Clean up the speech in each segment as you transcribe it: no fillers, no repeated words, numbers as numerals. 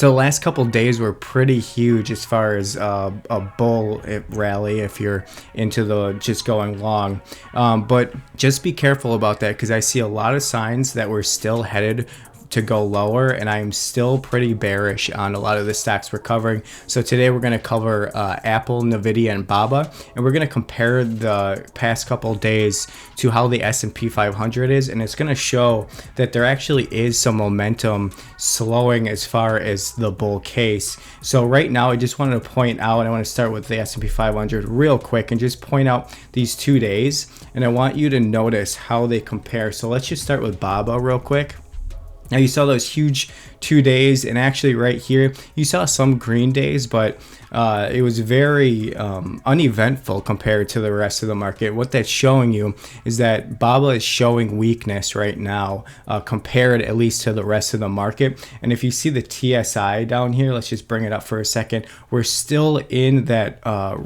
So the last couple days were pretty huge as far as a bull rally if you're into the just going long. But just be careful about that because I see a lot of signs that we're still headed to go lower, and I'm still pretty bearish on a lot of the stocks we're covering. So today we're going to cover Apple, Nvidia, and Baba, and we're going to compare the past couple days to how the S&P 500 is, and it's going to show that there actually is some momentum slowing as far as the bull case. So right now I just wanted to point out, I want to start with the S&P 500 real quick and just point out these 2 days, and I want you to notice how they compare. So let's just start with Baba real quick. Now you saw those huge 2 days, and actually right here you saw some green days, but it was very uneventful compared to the rest of the market. What that's showing you is that Baba is showing weakness right now compared at least to the rest of the market. And if you see the TSI down here, let's just bring it up for a second. We're still in that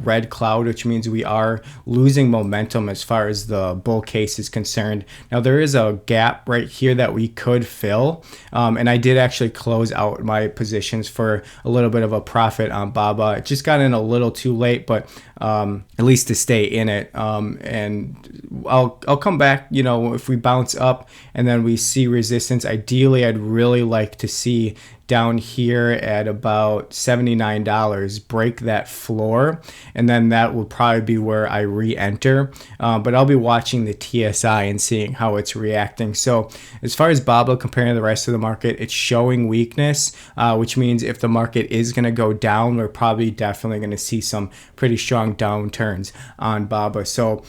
red cloud, which means we are losing momentum as far as the bull case is concerned. Now there is a gap right here that we could fill, and I did actually close out my positions for a little bit of a profit on Baba. It just got in a little too late, but at least to stay in it. And I'll come back, you know, if we bounce up and then we see resistance. Ideally, I'd really like to see down here at about $79 break that floor, and then that will probably be where I re-enter, but I'll be watching the TSI and seeing how it's reacting. So as far as Baba comparing to the rest of the market, it's showing weakness, which means if the market is going to go down, we're probably definitely going to see some pretty strong downturns on Baba. So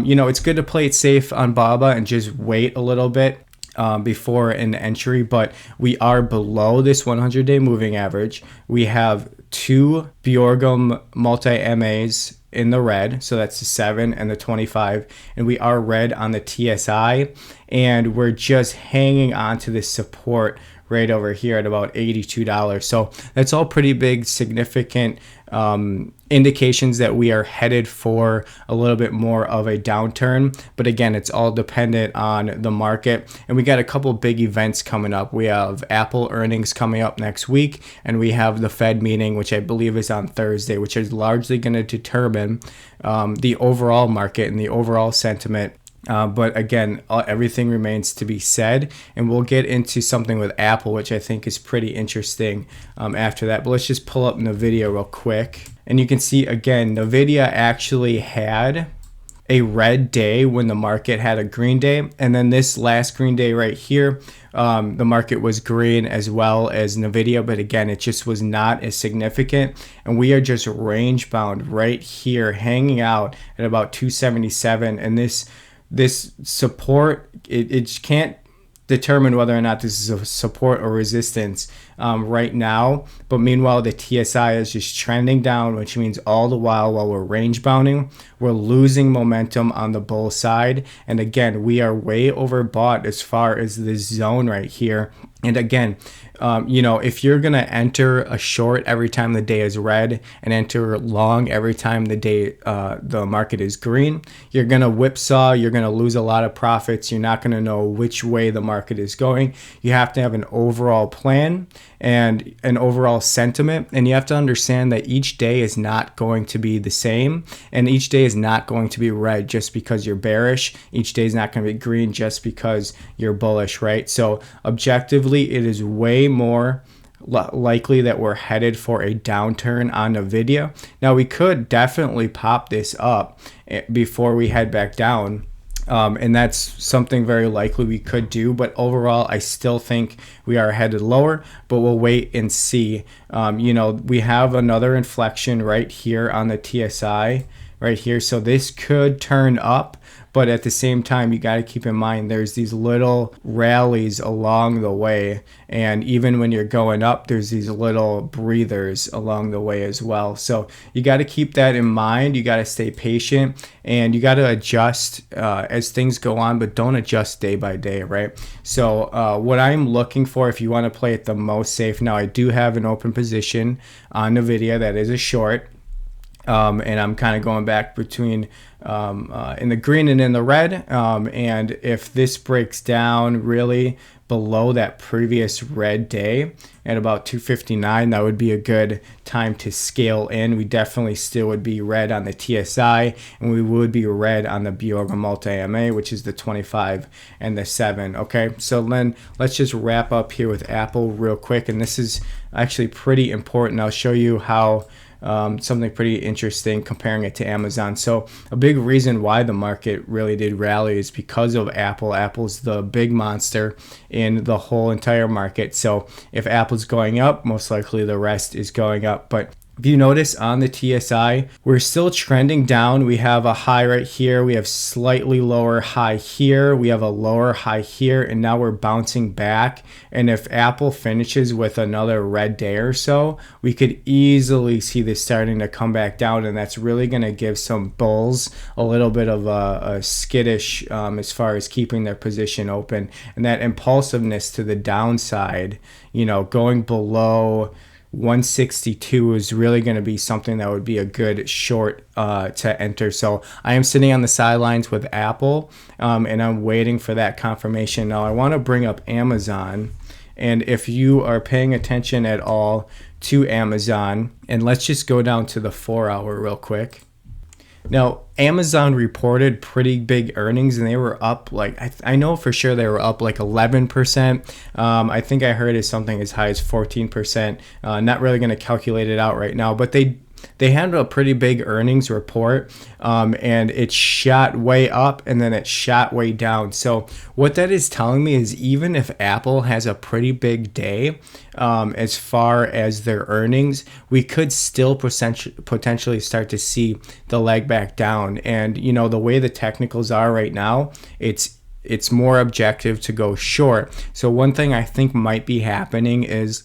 you know, it's good to play it safe on Baba and just wait a little bit before an entry, but we are below this 100-day moving average. We have 2 Bjorgum multi-MAs in the red, so that's the 7 and the 25, and we are red on the TSI, and we're just hanging on to this support right over here at about $82. So that's all pretty big, significant indications that we are headed for a little bit more of a downturn. But again, it's all dependent on the market. And we got a couple big events coming up. We have Apple earnings coming up next week, and we have the Fed meeting, which I believe is on Thursday, which is largely going to determine the overall market and the overall sentiment. But again, everything remains to be said, and we'll get into something with Apple, which I think is pretty interesting after that. But let's just pull up Nvidia real quick, and you can see again, Nvidia actually had a red day when the market had a green day, and then this last green day right here, the market was green as well as Nvidia, but again, it just was not as significant, and we are just range bound right here, hanging out at about 277, and this support, it can't determine whether or not this is a support or resistance right now. But meanwhile, the TSI is just trending down, which means all the while we're range bounding, we're losing momentum on the bull side. And again, we are way overbought as far as this zone right here. And again, you know, if you're going to enter a short every time the day is red and enter long every time the market is green, you're going to whipsaw, you're going to lose a lot of profits. You're not going to know which way the market is going. You have to have an overall plan and an overall sentiment, and you have to understand that each day is not going to be the same, and each day is not going to be red just because you're bearish. Each day is not going to be green just because you're bullish, right? So objectively, it is way more likely that we're headed for a downturn on Nvidia. Now, we could definitely pop this up before we head back down. And that's something very likely we could do, but overall I still think we are headed lower, but we'll wait and see. You know, we have another inflection right here on the TSI right here, so this could turn up, but at the same time, you got to keep in mind there's these little rallies along the way, and even when you're going up, there's these little breathers along the way as well. So you got to keep that in mind. You got to stay patient, and you got to adjust as things go on, but don't adjust day by day, right? So what I'm looking for, if you want to play it the most safe, now I do have an open position on Nvidia that is a short. And I'm kind of going back between in the green and in the red. And if this breaks down really below that previous red day at about 259, that would be a good time to scale in. We definitely still would be red on the TSI, and we would be red on the Biorga Multi-MA, which is the 25 and the 7. Okay, so then let's just wrap up here with Apple real quick, and this is actually pretty important. I'll show you how something pretty interesting comparing it to Amazon. So a big reason why the market really did rally is because of Apple. Apple's the big monster in the whole entire market. So if Apple's going up, most likely the rest is going up. But if you notice on the TSI, we're still trending down. We have a high right here. We have slightly lower high here. We have a lower high here, and now we're bouncing back. And if Apple finishes with another red day or so, we could easily see this starting to come back down, and that's really going to give some bulls a little bit of a skittish as far as keeping their position open. And that impulsiveness to the downside, you know, going below 162 is really going to be something that would be a good short to enter. So I am sitting on the sidelines with Apple, and I'm waiting for that confirmation. Now I want to bring up Amazon, and if you are paying attention at all to Amazon, and let's just go down to the 4-hour real quick. Now, Amazon reported pretty big earnings, and they were up like, I know for sure they were up like 11%. I think I heard it's something as high as 14%. Not really going to calculate it out right now, but they had a pretty big earnings report, and it shot way up and then it shot way down. So what that is telling me is even if Apple has a pretty big day as far as their earnings, we could still potentially start to see the leg back down. And you know, the way the technicals are right now, it's more objective to go short. So one thing I think might be happening is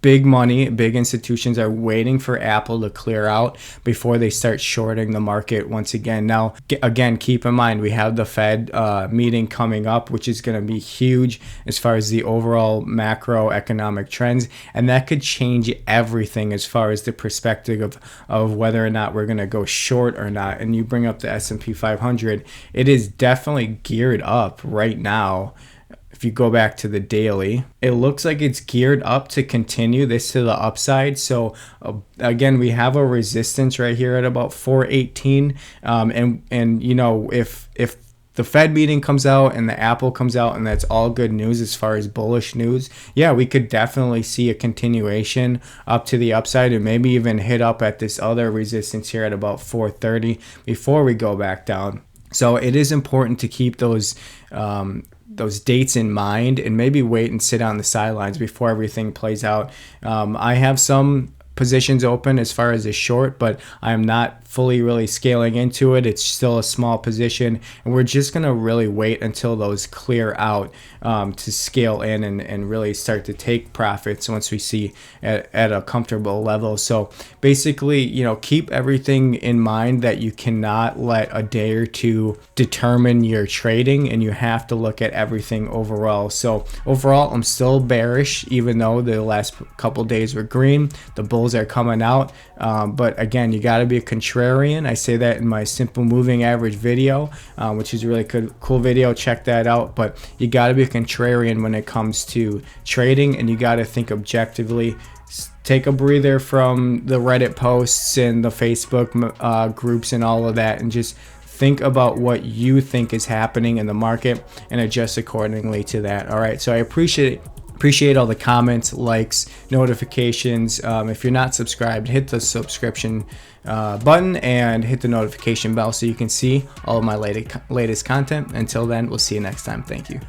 big money, big institutions are waiting for Apple to clear out before they start shorting the market once again. Now, again, keep in mind, we have the Fed meeting coming up, which is going to be huge as far as the overall macroeconomic trends, and that could change everything as far as the perspective of whether or not we're going to go short or not. And you bring up the S&P 500, it is definitely geared up right now. If you go back to the daily, it looks like it's geared up to continue this to the upside. So again, we have a resistance right here at about 418. And you know, if the Fed meeting comes out and the Apple comes out and that's all good news as far as bullish news, yeah, we could definitely see a continuation up to the upside and maybe even hit up at this other resistance here at about 430 before we go back down. So it is important to keep those dates in mind and maybe wait and sit on the sidelines before everything plays out. I have some positions open as far as a short, but I'm not fully really scaling into it. It's still a small position, and we're just going to really wait until those clear out to scale in and really start to take profits once we see at a comfortable level. So basically, you know, keep everything in mind that you cannot let a day or two determine your trading, and you have to look at everything overall. So overall, I'm still bearish, even though the last couple days were green. The bulls are coming out, but again, you got to be a contrarian. I say that in my simple moving average video, which is a really cool video. Check that out. But you got to be a contrarian when it comes to trading, and you got to think objectively. Take a breather from the Reddit posts and the Facebook groups and all of that, and just think about what you think is happening in the market and adjust accordingly to that. All right, so I appreciate all the comments, likes, notifications. If you're not subscribed, hit the subscription button and hit the notification bell so you can see all of my latest content. Until then, we'll see you next time. Thank you.